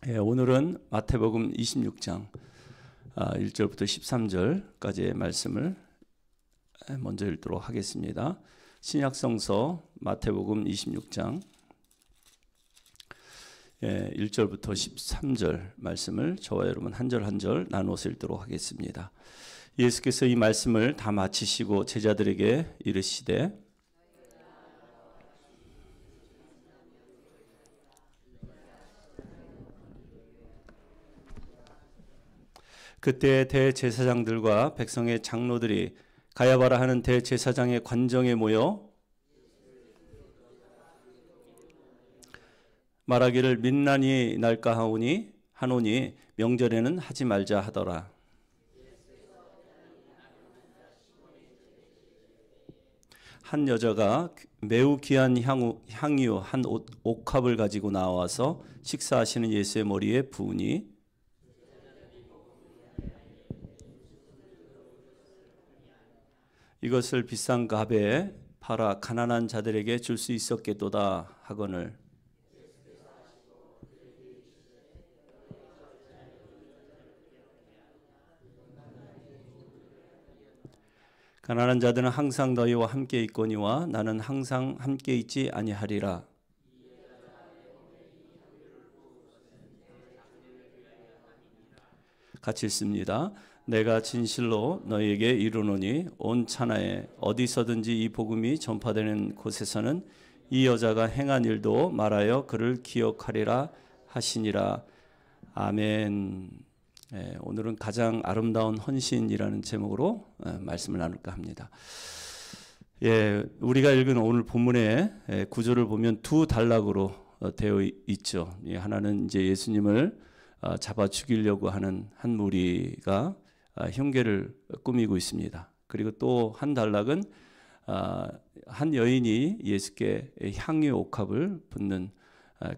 오늘은 마태복음 26장 1절부터 13절까지의 말씀을 먼저 읽도록 하겠습니다. 신약성서 마태복음 26장 1절부터 13절 말씀을 저와 여러분 한 절 한 절 나눠서 읽도록 하겠습니다. 예수께서 이 말씀을 다 마치시고 제자들에게 이르시되 그때 대제사장들과 백성의 장로들이 가야바라 하는 대제사장의 관정에 모여 말하기를 민난이 날까 하노니 명절에는 하지 말자 하더라. 한 여자가 매우 귀한 향유 한 옥합을 가지고 나와서 식사하시는 예수의 머리에 부으니 이것을 비싼 값에 팔아 가난한 자들에게 줄 수 있었겠도다 하거늘 가난한 자들은 항상 너희와 함께 있거니와 나는 항상 함께 있지 아니하리라. 같이 읽습니다. 내가 진실로 너희에게 이르노니 온 천하에 어디서든지 이 복음이 전파되는 곳에서는 이 여자가 행한 일도 말하여 그를 기억하리라 하시니라. 아멘. 오늘은 가장 아름다운 헌신이라는 제목으로 말씀을 나눌까 합니다. 우리가 읽은 오늘 본문의 구조를 보면 두 단락으로 되어 있죠. 하나는 이제 예수님을 잡아 죽이려고 하는 한 무리가 흉계를 꾸미고 있습니다. 그리고 또 한 단락은 한 여인이 예수께 향유 옥합을 붓는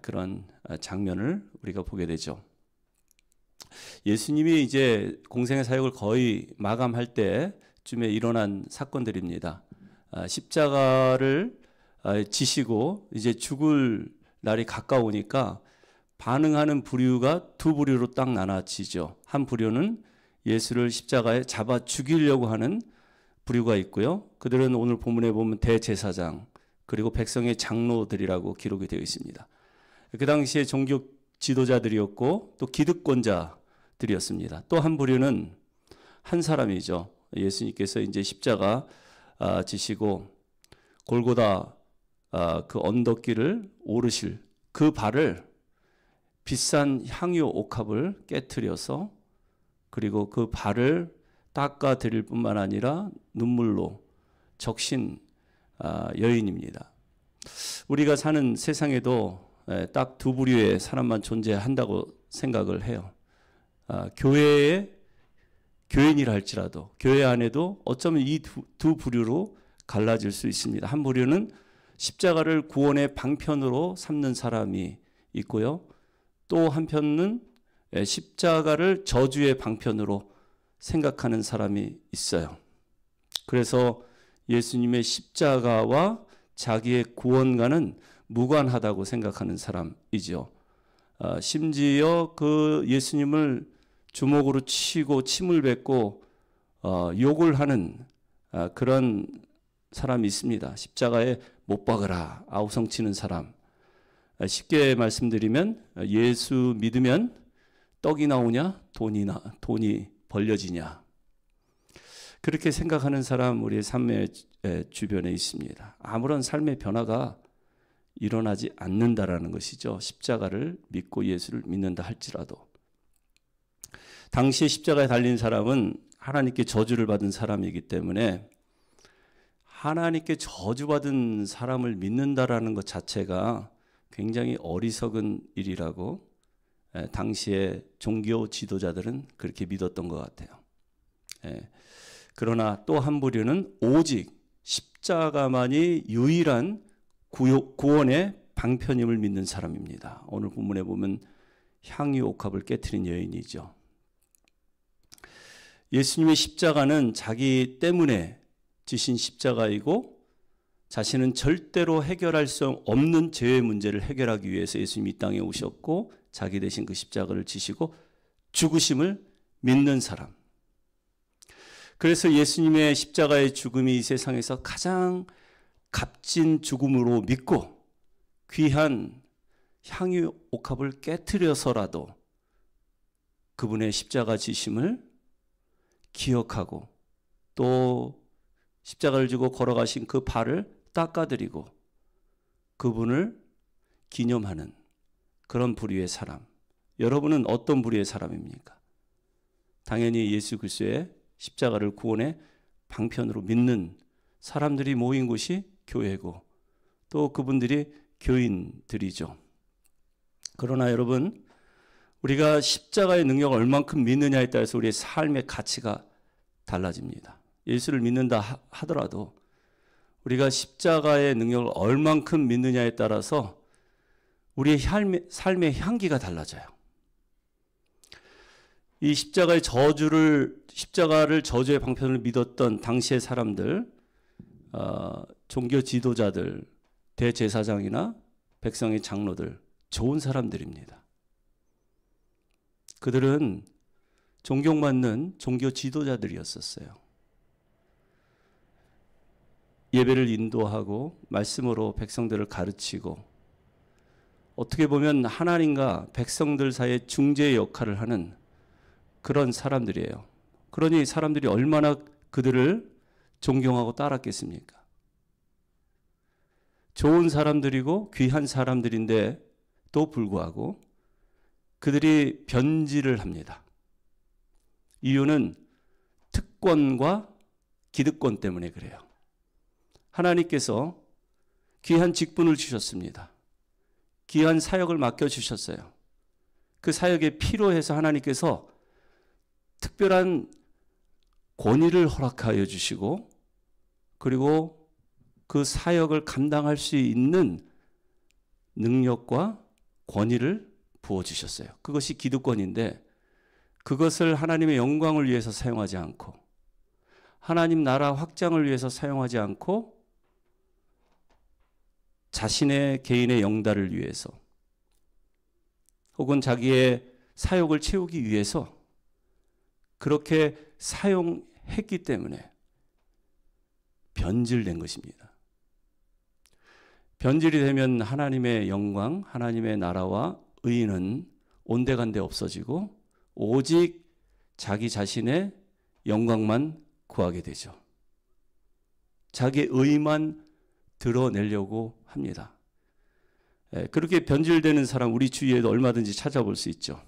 그런 장면을 우리가 보게 되죠. 예수님이 이제 공생의 사역을 거의 마감할 때쯤에 일어난 사건들입니다. 십자가를 지시고 이제 죽을 날이 가까우니까 반응하는 부류가 두 부류로 딱 나눠지죠. 한 부류는 예수를 십자가에 잡아 죽이려고 하는 부류가 있고요. 그들은 오늘 본문에 보면 대제사장 그리고 백성의 장로들이라고 기록이 되어 있습니다. 그 당시에 종교 지도자들이었고 또 기득권자들이었습니다. 또 한 부류는 한 사람이죠. 예수님께서 이제 십자가 지시고 골고다 그 언덕길을 오르실 그 발을 비싼 향유 옥합을 깨트려서 그리고 그 발을 닦아 드릴 뿐만 아니라 눈물로 적신 여인입니다. 우리가 사는 세상에도 딱 두 부류의 사람만 존재한다고 생각을 해요. 교회의 교인이라 할지라도 교회 안에도 어쩌면 이 두 부류로 갈라질 수 있습니다. 한 부류는 십자가를 구원의 방편으로 삼는 사람이 있고요. 또 한편은 십자가를 저주의 방편으로 생각하는 사람이 있어요. 그래서 예수님의 십자가와 자기의 구원과는 무관하다고 생각하는 사람이죠. 심지어 그 예수님을 주먹으로 치고 침을 뱉고 욕을 하는 그런 사람이 있습니다. 십자가에 못 박으라 아우성치는 사람. 쉽게 말씀드리면 예수 믿으면 떡이 나오냐 돈이 벌려지냐 그렇게 생각하는 사람 우리의 삶의 주변에 있습니다. 아무런 삶의 변화가 일어나지 않는다라는 것이죠. 십자가를 믿고 예수를 믿는다 할지라도. 당시에 십자가에 달린 사람은 하나님께 저주를 받은 사람이기 때문에 하나님께 저주받은 사람을 믿는다라는 것 자체가 굉장히 어리석은 일이라고 당시의 종교 지도자들은 그렇게 믿었던 것 같아요. 그러나 또 한 부류는 오직 십자가만이 유일한 구원의 방편임을 믿는 사람입니다. 오늘 본문에 보면 향유 옥합을 깨트린 여인이죠. 예수님의 십자가는 자기 때문에 지신 십자가이고 자신은 절대로 해결할 수 없는 죄의 문제를 해결하기 위해서 예수님이 이 땅에 오셨고 자기 대신 그 십자가를 지시고 죽으심을 믿는 사람. 그래서 예수님의 십자가의 죽음이 이 세상에서 가장 값진 죽음으로 믿고 귀한 향유 옥합을 깨트려서라도 그분의 십자가 지심을 기억하고 또 십자가를 지고 걸어가신 그 발을 닦아드리고 그분을 기념하는 그런 부류의 사람. 여러분은 어떤 부류의 사람입니까? 당연히 예수 그리스도의 십자가를 구원의 방편으로 믿는 사람들이 모인 곳이 교회고 또 그분들이 교인들이죠. 그러나 여러분, 우리가 십자가의 능력을 얼만큼 믿느냐에 따라서 우리의 삶의 가치가 달라집니다. 예수를 믿는다 하더라도 우리가 십자가의 능력을 얼만큼 믿느냐에 따라서 우리의 삶의 향기가 달라져요. 이 십자가를 저주의 방편을 믿었던 당시의 사람들, 종교 지도자들, 대제사장이나 백성의 장로들, 좋은 사람들입니다. 그들은 존경받는 종교 지도자들이었었어요. 예배를 인도하고 말씀으로 백성들을 가르치고 어떻게 보면 하나님과 백성들 사이의 중재 역할을 하는 그런 사람들이에요. 그러니 사람들이 얼마나 그들을 존경하고 따랐겠습니까? 좋은 사람들이고 귀한 사람들인데 또 불구하고 그들이 변질을 합니다. 이유는 특권과 기득권 때문에 그래요. 하나님께서 귀한 직분을 주셨습니다. 귀한 사역을 맡겨주셨어요. 그 사역에 필요해서 하나님께서 특별한 권위를 허락하여 주시고 그리고 그 사역을 감당할 수 있는 능력과 권위를 부어주셨어요. 그것이 기득권인데 그것을 하나님의 영광을 위해서 사용하지 않고 하나님 나라 확장을 위해서 사용하지 않고 자신의 개인의 영달을 위해서 혹은 자기의 사욕을 채우기 위해서 그렇게 사용했기 때문에 변질된 것입니다. 변질이 되면 하나님의 영광, 하나님의 나라와 의는 온데간데 없어지고 오직 자기 자신의 영광만 구하게 되죠. 자기의 의만 드러내려고 합니다. 그렇게 변질되는 사람 우리 주위에도 얼마든지 찾아볼 수 있죠.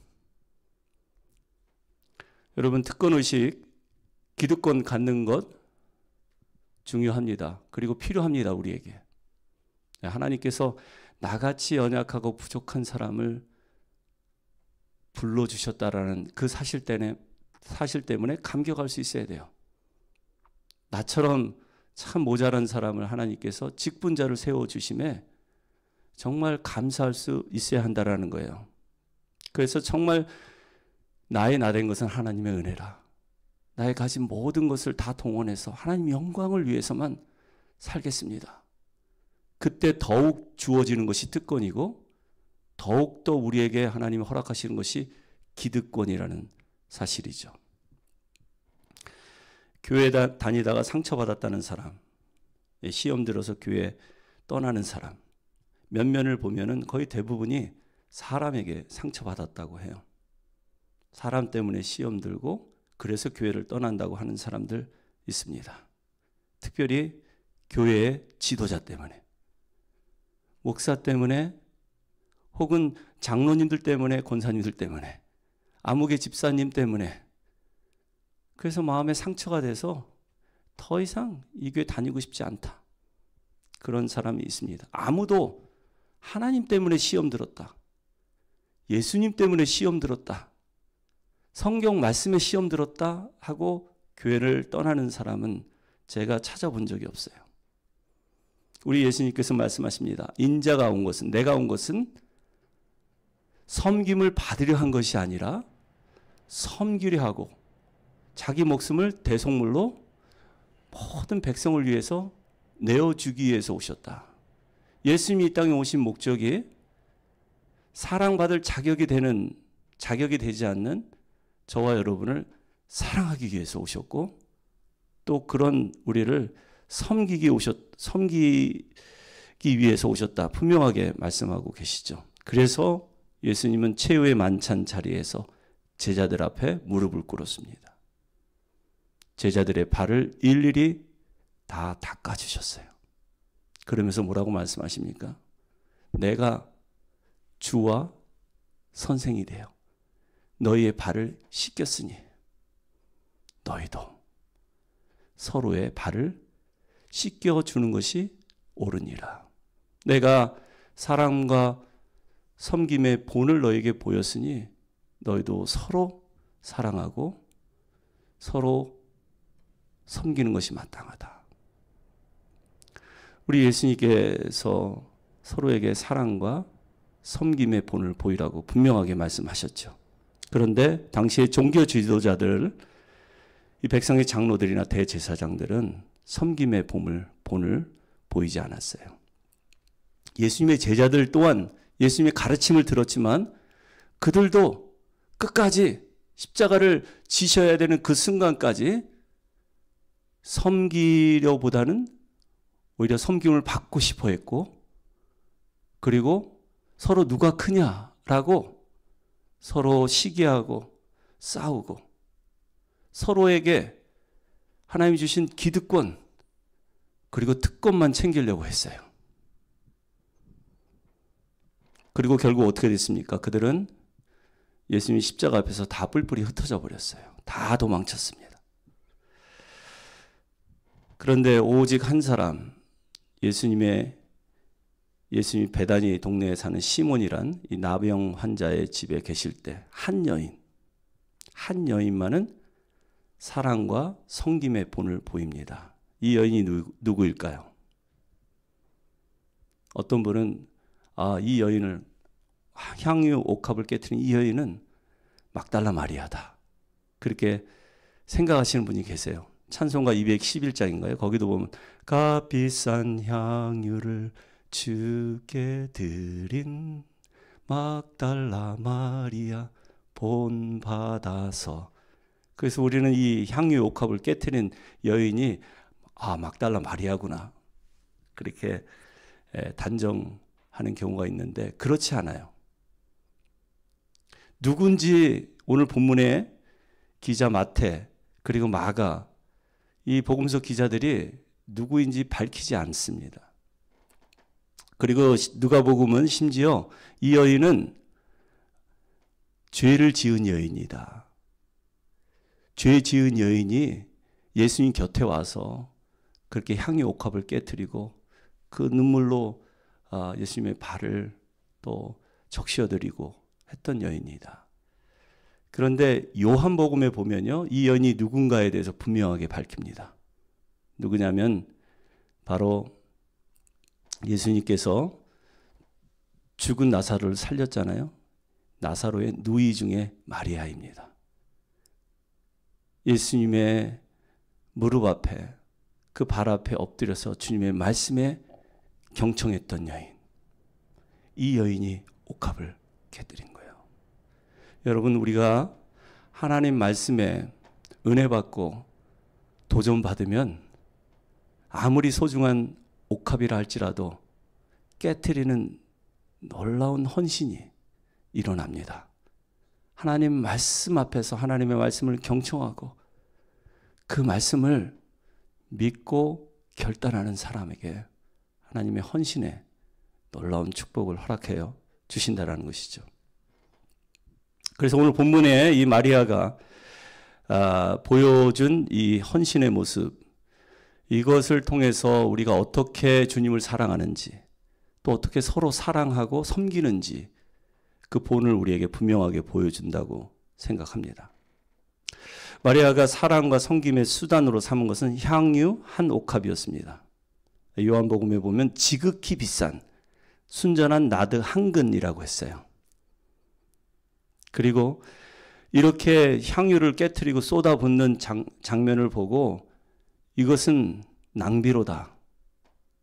여러분, 특권의식, 기득권 갖는 것 중요합니다. 그리고 필요합니다, 우리에게. 하나님께서 나같이 연약하고 부족한 사람을 불러주셨다라는 그 사실 때문에 감격할 수 있어야 돼요. 나처럼 참 모자란 사람을 하나님께서 직분자를 세워주심에 정말 감사할 수 있어야 한다라는 거예요. 그래서 정말 나의 나된 것은 하나님의 은혜라. 나의 가진 모든 것을 다 동원해서 하나님 영광을 위해서만 살겠습니다. 그때 더욱 주어지는 것이 특권이고 더욱더 우리에게 하나님이 허락하시는 것이 기득권이라는 사실이죠. 교회 다니다가 상처받았다는 사람, 시험 들어서 교회 떠나는 사람, 면면을 보면은 거의 대부분이 사람에게 상처받았다고 해요. 사람 때문에 시험 들고 그래서 교회를 떠난다고 하는 사람들 있습니다. 특별히 교회의 지도자 때문에, 목사 때문에, 혹은 장로님들 때문에, 권사님들 때문에, 아무개 집사님 때문에, 그래서 마음에 상처가 돼서 더 이상 이 교회 다니고 싶지 않다. 그런 사람이 있습니다. 아무도 하나님 때문에 시험 들었다, 예수님 때문에 시험 들었다, 성경 말씀에 시험 들었다 하고 교회를 떠나는 사람은 제가 찾아본 적이 없어요. 우리 예수님께서 말씀하십니다. 인자가 온 것은, 내가 온 것은 섬김을 받으려 한 것이 아니라 섬기려 하고 자기 목숨을 대속물로 모든 백성을 위해서 내어주기 위해서 오셨다. 예수님이 이 땅에 오신 목적이 사랑받을 자격이 되지 않는 저와 여러분을 사랑하기 위해서 오셨고, 또 그런 우리를 섬기기 위해서 오셨다. 분명하게 말씀하고 계시죠. 그래서 예수님은 최후의 만찬 자리에서 제자들 앞에 무릎을 꿇었습니다. 제자들의 발을 일일이 다 닦아주셨어요. 그러면서 뭐라고 말씀하십니까? 내가 주와 선생이 되어 너희의 발을 씻겼으니 너희도 서로의 발을 씻겨주는 것이 옳으니라. 내가 사랑과 섬김의 본을 너에게 보였으니 너희도 서로 사랑하고 서로 섬기는 것이 마땅하다. 우리 예수님께서 서로에게 사랑과 섬김의 본을 보이라고 분명하게 말씀하셨죠. 그런데 당시의 종교 지도자들, 이 백성의 장로들이나 대제사장들은 섬김의 본을 보이지 않았어요. 예수님의 제자들 또한 예수님의 가르침을 들었지만 그들도 끝까지 십자가를 지셔야 되는 그 순간까지 섬기려보다는 오히려 섬김을 받고 싶어 했고, 그리고 서로 누가 크냐라고 서로 시기하고 싸우고 서로에게 하나님이 주신 기득권 그리고 특권만 챙기려고 했어요. 그리고 결국 어떻게 됐습니까? 그들은 예수님이 십자가 앞에서 다 뿔뿔이 흩어져 버렸어요. 다 도망쳤습니다. 그런데 오직 한 사람, 예수님이 베다니 동네에 사는 시몬이란 이 나병 환자의 집에 계실 때 한 여인만은 사랑과 섬김의 본을 보입니다. 이 여인이 누구일까요? 어떤 분은 이 여인을, 향유 옥합을 깨트린 이 여인은 막달라 마리아다, 그렇게 생각하시는 분이 계세요. 찬송가 211장인가요? 거기도 보면 값비싼 향유를 주께 드린 막달라 마리아 본받아서. 그래서 우리는 이 향유 옥합을 깨트린 여인이 막달라 마리아구나, 그렇게 단정하는 경우가 있는데 그렇지 않아요. 누군지 오늘 본문에 기자 마태 그리고 마가, 이 복음서 기자들이 누구인지 밝히지 않습니다. 그리고 누가복음은 심지어 이 여인은 죄를 지은 여인이다, 죄 지은 여인이 예수님 곁에 와서 그렇게 향유 옥합을 깨트리고 그 눈물로 예수님의 발을 또 적셔드리고 했던 여인이다. 그런데 요한복음에 보면요, 이 여인이 누군가에 대해서 분명하게 밝힙니다. 누구냐면 바로 예수님께서 죽은 나사로를 살렸잖아요. 나사로의 누이 중에 마리아입니다. 예수님의 무릎 앞에, 그 발 앞에 엎드려서 주님의 말씀에 경청했던 여인, 이 여인이 옥합을 깨뜨린 거예요. 여러분, 우리가 하나님 말씀에 은혜 받고 도전 받으면 아무리 소중한 옥합이라 할지라도 깨트리는 놀라운 헌신이 일어납니다. 하나님 말씀 앞에서 하나님의 말씀을 경청하고 그 말씀을 믿고 결단하는 사람에게 하나님의 헌신에 놀라운 축복을 허락해요 주신다라는 것이죠. 그래서 오늘 본문에 이 마리아가 보여준 이 헌신의 모습, 이것을 통해서 우리가 어떻게 주님을 사랑하는지, 또 어떻게 서로 사랑하고 섬기는지 그 본을 우리에게 분명하게 보여준다고 생각합니다. 마리아가 사랑과 섬김의 수단으로 삼은 것은 향유 한 옥합이었습니다. 요한복음에 보면 지극히 비싼 순전한 나드 한 근이라고 했어요. 그리고 이렇게 향유를 깨트리고 쏟아붓는 장면을 보고 이것은 낭비로다,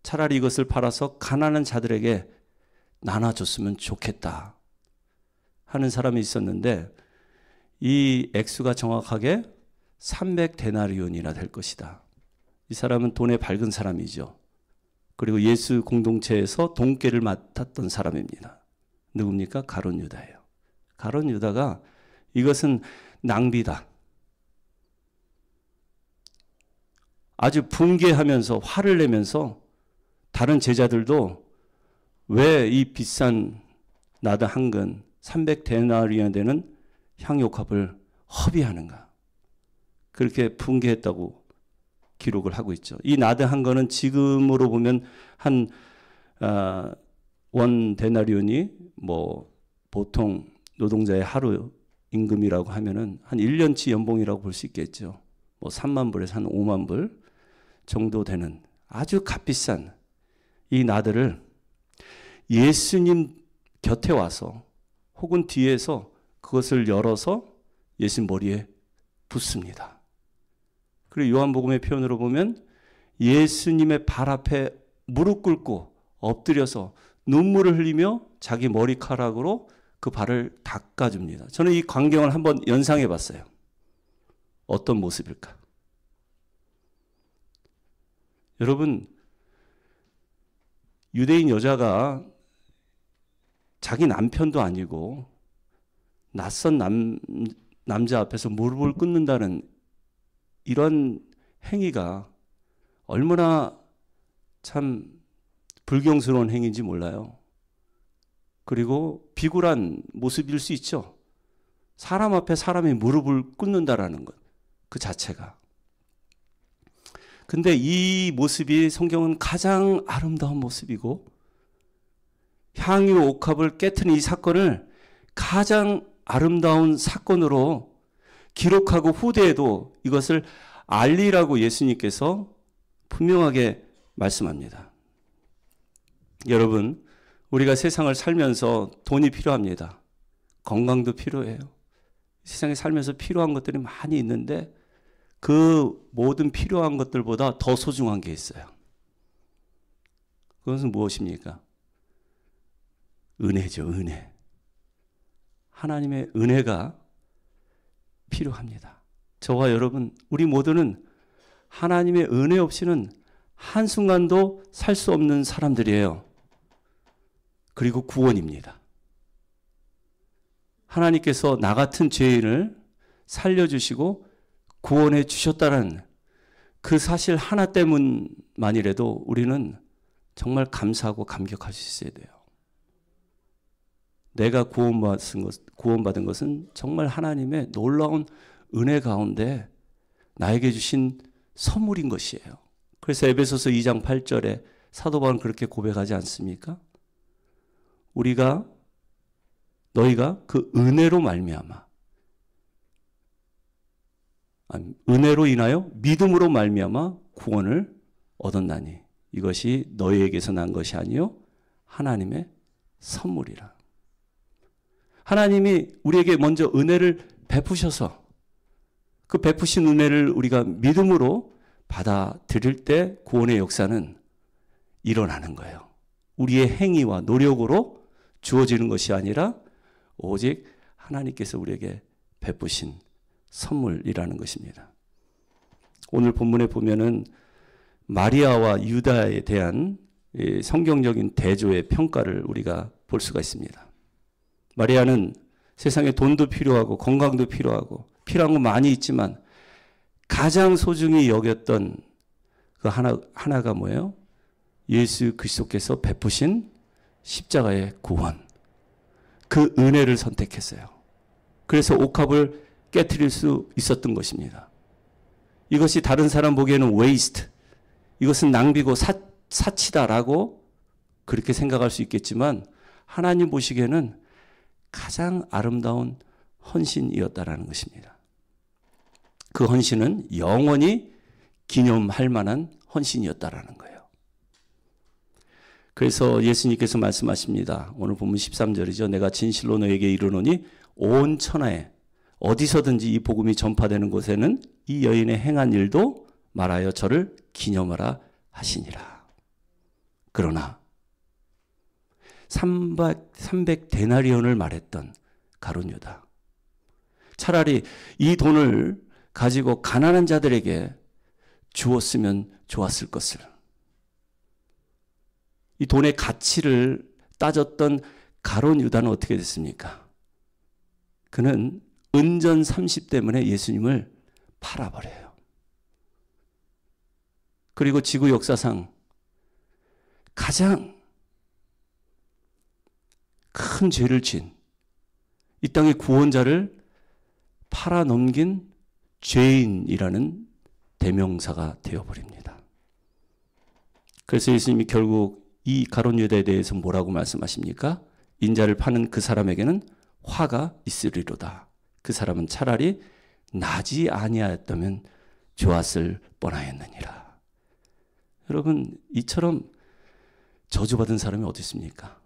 차라리 이것을 팔아서 가난한 자들에게 나눠줬으면 좋겠다 하는 사람이 있었는데 이 액수가 정확하게 300데나리온이나 될 것이다. 이 사람은 돈에 밝은 사람이죠. 그리고 예수 공동체에서 돈깨를 맡았던 사람입니다. 누굽니까? 가룟 유다예요. 가룟 유다가 이것은 낭비다. 아주 분개하면서 화를 내면서 다른 제자들도 왜 이 비싼 나드 한 근 300데나리온 되는 향유값을 허비하는가. 그렇게 분개했다고 기록을 하고 있죠. 이 나드 한 건은 지금으로 보면 한 원 데나리온이 뭐 보통 노동자의 하루 임금이라고 하면은 한 1년치 연봉이라고 볼 수 있겠죠. 뭐 3만 불에서 한 5만 불 정도 되는 아주 값비싼 이 나드를 예수님 곁에 와서 혹은 뒤에서 그것을 열어서 예수님 머리에 붓습니다. 그리고 요한복음의 표현으로 보면 예수님의 발 앞에 무릎 꿇고 엎드려서 눈물을 흘리며 자기 머리카락으로 그 발을 닦아줍니다. 저는 이 광경을 한번 연상해 봤어요. 어떤 모습일까? 여러분, 유대인 여자가 자기 남편도 아니고 낯선 남자 앞에서 무릎을 꿇는다는 이런 행위가 얼마나 참 불경스러운 행위인지 몰라요. 그리고 비굴한 모습일 수 있죠. 사람 앞에 사람이 무릎을 꿇는다라는 것, 그 자체가. 근데 이 모습이 성경은 가장 아름다운 모습이고 향유 옥합을 깨트린 이 사건을 가장 아름다운 사건으로 기록하고 후대에도 이것을 알리라고 예수님께서 분명하게 말씀합니다. 여러분, 우리가 세상을 살면서 돈이 필요합니다. 건강도 필요해요. 세상에 살면서 필요한 것들이 많이 있는데 그 모든 필요한 것들보다 더 소중한 게 있어요. 그것은 무엇입니까? 은혜죠, 은혜. 하나님의 은혜가 필요합니다. 저와 여러분, 우리 모두는 하나님의 은혜 없이는 한순간도 살 수 없는 사람들이에요. 그리고 구원입니다. 하나님께서 나 같은 죄인을 살려주시고 구원해 주셨다는 그 사실 하나 때문만이라도 우리는 정말 감사하고 감격할 수 있어야 돼요. 내가 구원받은 것은 정말 하나님의 놀라운 은혜 가운데 나에게 주신 선물인 것이에요. 그래서 에베소서 2장 8절에 사도 바울은 그렇게 고백하지 않습니까? 너희가 그 은혜로 말미암아, 은혜로 인하여 믿음으로 말미암아 구원을 얻었나니 이것이 너희에게서 난 것이 아니요 하나님의 선물이라. 하나님이 우리에게 먼저 은혜를 베푸셔서 그 베푸신 은혜를 우리가 믿음으로 받아들일 때 구원의 역사는 일어나는 거예요. 우리의 행위와 노력으로 주어지는 것이 아니라 오직 하나님께서 우리에게 베푸신 선물이라는 것입니다. 오늘 본문에 보면은 마리아와 유다에 대한 성경적인 대조의 평가를 우리가 볼 수가 있습니다. 마리아는 세상에 돈도 필요하고 건강도 필요하고 필요한 거 많이 있지만 가장 소중히 여겼던 그 하나가 뭐예요? 예수 그리스도께서 베푸신 십자가의 구원. 그 은혜를 선택했어요. 그래서 옥합을 깨트릴 수 있었던 것입니다. 이것이 다른 사람 보기에는 웨이스트, 이것은 낭비고 사치다라고 그렇게 생각할 수 있겠지만 하나님 보시기에는 가장 아름다운 헌신이었다라는 것입니다. 그 헌신은 영원히 기념할 만한 헌신이었다라는 거예요. 그래서 예수님께서 말씀하십니다. 오늘 본문 13절이죠. 내가 진실로 너에게 이르노니 온 천하에 어디서든지 이 복음이 전파되는 곳에는 이 여인의 행한 일도 말하여 저를 기념하라 하시니라. 그러나 300 데나리온을 말했던 가룟 유다. 차라리 이 돈을 가지고 가난한 자들에게 주었으면 좋았을 것을. 이 돈의 가치를 따졌던 가룟 유다는 어떻게 됐습니까? 그는 은전 30 때문에 예수님을 팔아버려요. 그리고 지구 역사상 가장 큰 죄를 진 이 땅의 구원자를 팔아넘긴 죄인이라는 대명사가 되어버립니다. 그래서 예수님이 결국 이 가룟 유다에 대해서 뭐라고 말씀하십니까? 인자를 파는 그 사람에게는 화가 있으리로다. 그 사람은 차라리 나지 아니하였다면 좋았을 뻔하였느니라. 여러분, 이처럼 저주받은 사람이 어디 있습니까?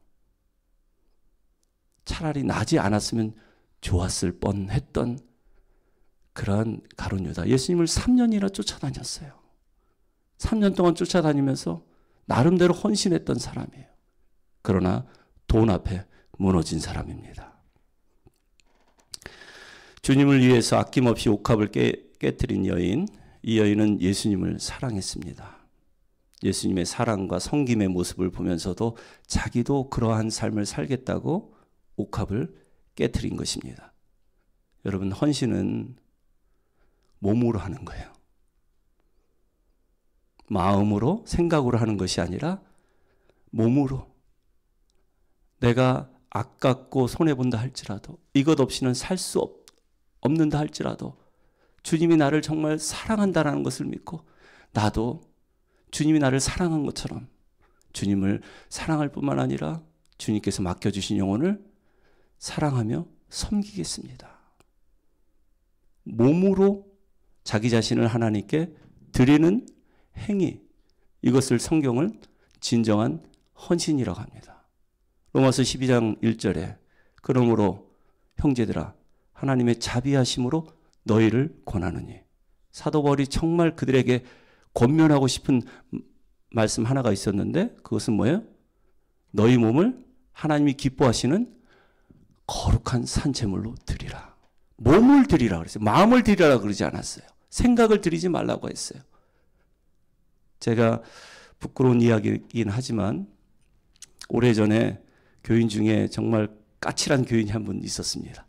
차라리 나지 않았으면 좋았을 뻔했던 그러한 가룟 유다. 예수님을 3년이나 쫓아다녔어요. 3년 동안 쫓아다니면서 나름대로 헌신했던 사람이에요. 그러나 돈 앞에 무너진 사람입니다. 주님을 위해서 아낌없이 옥합을 깨뜨린 여인, 이 여인은 예수님을 사랑했습니다. 예수님의 사랑과 섬김의 모습을 보면서도 자기도 그러한 삶을 살겠다고 옥합을 깨뜨린 것입니다. 여러분, 헌신은 몸으로 하는 거예요. 마음으로, 생각으로 하는 것이 아니라 몸으로. 내가 아깝고 손해본다 할지라도, 이것 없이는 살 수 없는다 할지라도 주님이 나를 정말 사랑한다는 것을 믿고 나도 주님이 나를 사랑한 것처럼 주님을 사랑할 뿐만 아니라 주님께서 맡겨주신 영혼을 사랑하며 섬기겠습니다. 몸으로 자기 자신을 하나님께 드리는 행위, 이것을 성경은 진정한 헌신이라고 합니다. 로마서 12장 1절에 그러므로 형제들아 하나님의 자비하심으로 너희를 권하느니. 사도 바울이 정말 그들에게 권면하고 싶은 말씀 하나가 있었는데 그것은 뭐예요? 너희 몸을 하나님이 기뻐하시는 거룩한 산제물로 드리라. 몸을 드리라 그랬어요. 마음을 드리라 그러지 않았어요. 생각을 드리지 말라고 했어요. 제가 부끄러운 이야기이긴 하지만 오래전에 교인 중에 정말 까칠한 교인이 한 분 있었습니다.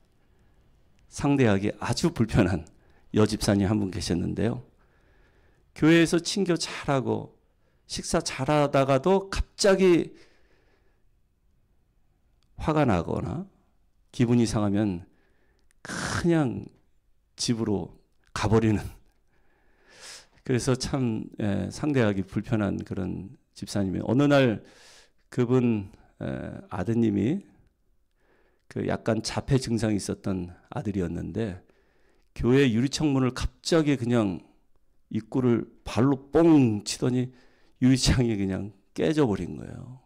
상대하기 아주 불편한 여집사님 한 분 계셨는데요. 교회에서 친교 잘하고 식사 잘하다가도 갑자기 화가 나거나 기분이 상하면 그냥 집으로 가버리는, 그래서 참 상대하기 불편한 그런 집사님이, 어느 날 그분 아드님이 그 약간 자폐 증상이 있었던 아들이었는데 교회 유리창문을 갑자기 그냥 입구를 발로 뻥 치더니 유리창이 그냥 깨져버린 거예요.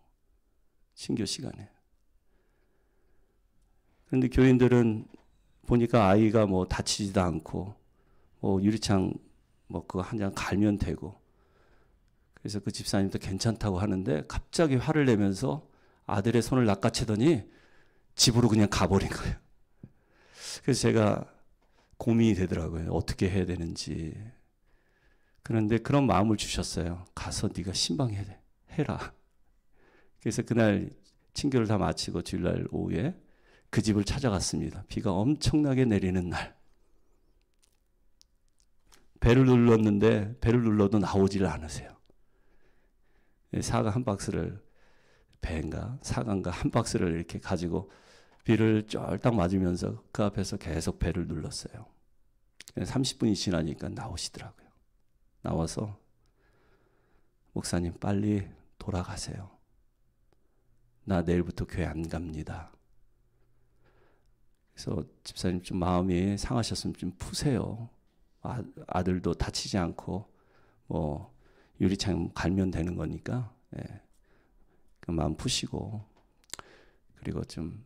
신교 시간에. 그런데 교인들은 보니까 아이가 뭐 다치지도 않고 뭐 유리창 뭐 그거 한 장 갈면 되고, 그래서 그 집사님도 괜찮다고 하는데 갑자기 화를 내면서 아들의 손을 낚아채더니 집으로 그냥 가버린 거예요. 그래서 제가 고민이 되더라고요. 어떻게 해야 되는지. 그런데 그런 마음을 주셨어요. 가서 네가 신방해라. 그래서 그날 친교를 다 마치고 주일날 오후에 그 집을 찾아갔습니다. 비가 엄청나게 내리는 날. 배를 눌렀는데 배를 눌러도 나오지를 않으세요. 사과 한 박스를, 배인가 사과인가 한 박스를 이렇게 가지고 비를 쫄딱 맞으면서 그 앞에서 계속 배를 눌렀어요. 30분이 지나니까 나오시더라고요. 나와서 목사님 빨리 돌아가세요. 나 내일부터 교회 안 갑니다. 그래서 집사님 좀 마음이 상하셨으면 좀 푸세요. 아들도 다치지 않고 뭐 유리창 갈면 되는 거니까 그 마음 푸시고, 그리고 좀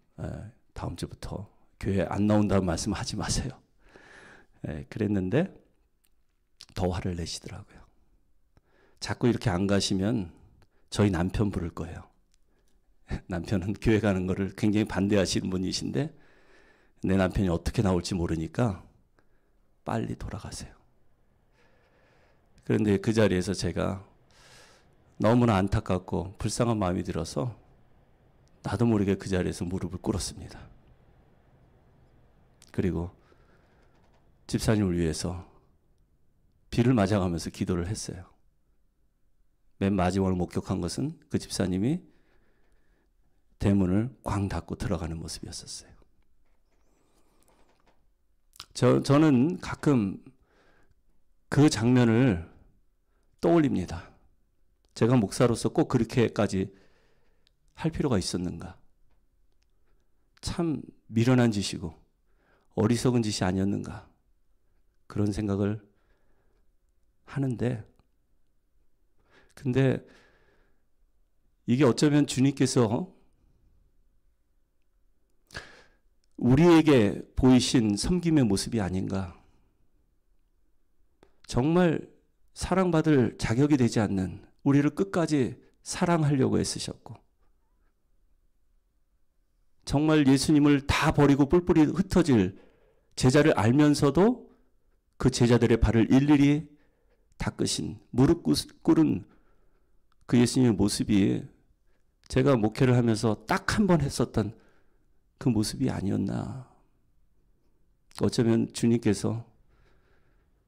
다음 주부터 교회 안 나온다는 말씀 하지 마세요. 그랬는데 더 화를 내시더라고요. 자꾸 이렇게 안 가시면 저희 남편 부를 거예요. 남편은 교회 가는 거를 굉장히 반대하시는 분이신데 내 남편이 어떻게 나올지 모르니까 빨리 돌아가세요. 그런데 그 자리에서 제가 너무나 안타깝고 불쌍한 마음이 들어서 나도 모르게 그 자리에서 무릎을 꿇었습니다. 그리고 집사님을 위해서 비를 맞아가면서 기도를 했어요. 맨 마지막으로 목격한 것은 그 집사님이 대문을 꽝 닫고 들어가는 모습이었었어요. 저는 가끔 그 장면을 떠올립니다. 제가 목사로서 꼭 그렇게까지 할 필요가 있었는가? 참 미련한 짓이고 어리석은 짓이 아니었는가? 그런 생각을 하는데, 근데 이게 어쩌면 주님께서 우리에게 보이신 섬김의 모습이 아닌가. 정말 사랑받을 자격이 되지 않는 우리를 끝까지 사랑하려고 애쓰셨고, 정말 예수님을 다 버리고 뿔뿔이 흩어질 제자를 알면서도 그 제자들의 발을 일일이 닦으신, 무릎 꿇은 그 예수님의 모습이 제가 목회를 하면서 딱 한 번 했었던 그 모습이 아니었나. 어쩌면 주님께서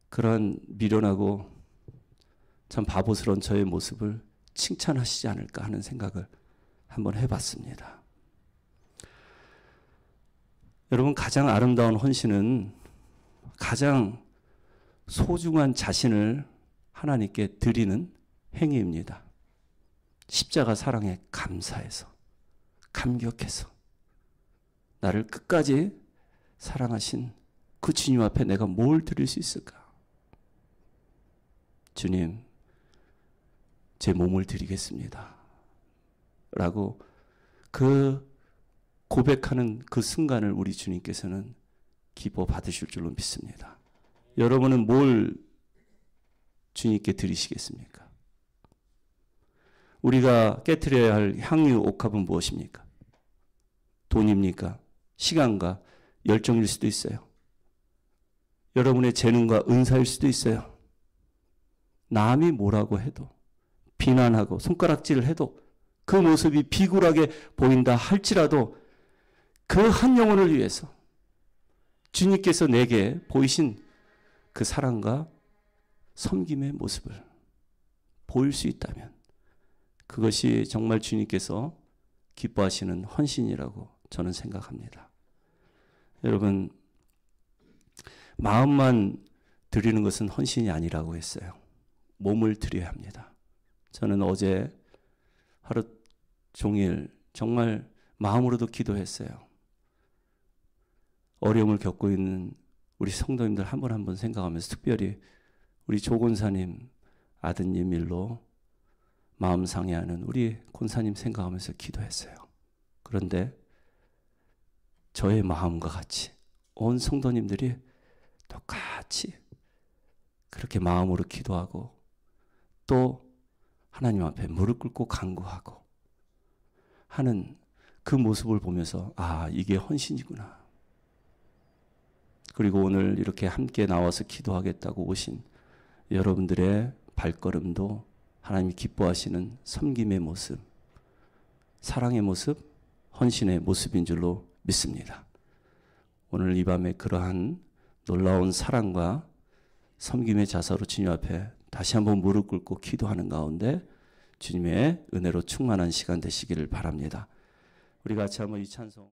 그러한 미련하고 참 바보스러운 저의 모습을 칭찬하시지 않을까 하는 생각을 한번 해봤습니다. 여러분, 가장 아름다운 헌신은 가장 소중한 자신을 하나님께 드리는 행위입니다. 십자가 사랑에 감사해서, 감격해서 나를 끝까지 사랑하신 그 주님 앞에 내가 뭘 드릴 수 있을까? 주님, 제 몸을 드리겠습니다. 라고 그 고백하는 그 순간을 우리 주님께서는 기뻐 받으실 줄로 믿습니다. 여러분은 뭘 주님께 드리시겠습니까? 우리가 깨트려야 할 향유 옥합은 무엇입니까? 돈입니까? 시간과 열정일 수도 있어요. 여러분의 재능과 은사일 수도 있어요. 남이 뭐라고 해도, 비난하고 손가락질을 해도 그 모습이 비굴하게 보인다 할지라도 그 한 영혼을 위해서 주님께서 내게 보이신 그 사랑과 섬김의 모습을 보일 수 있다면 그것이 정말 주님께서 기뻐하시는 헌신이라고 저는 생각합니다. 여러분, 마음만 드리는 것은 헌신이 아니라고 했어요. 몸을 드려야 합니다. 저는 어제 하루 종일 정말 마음으로도 기도했어요. 어려움을 겪고 있는 우리 성도님들 한 분 한 분 생각하면서 특별히 우리 조 권사님 아드님 일로 마음 상해하는 우리 권사님 생각하면서 기도했어요. 그런데 저의 마음과 같이 온 성도님들이 똑같이 그렇게 마음으로 기도하고 또 하나님 앞에 무릎 꿇고 간구하고 하는 그 모습을 보면서 아, 이게 헌신이구나. 그리고 오늘 이렇게 함께 나와서 기도하겠다고 오신 여러분들의 발걸음도 하나님이 기뻐하시는 섬김의 모습, 사랑의 모습, 헌신의 모습인 줄로 믿습니다. 오늘 이 밤에 그러한 놀라운 사랑과 섬김의 자세로 주님 앞에 다시 한번 무릎 꿇고 기도하는 가운데 주님의 은혜로 충만한 시간 되시기를 바랍니다. 우리 같이 한번 이 찬송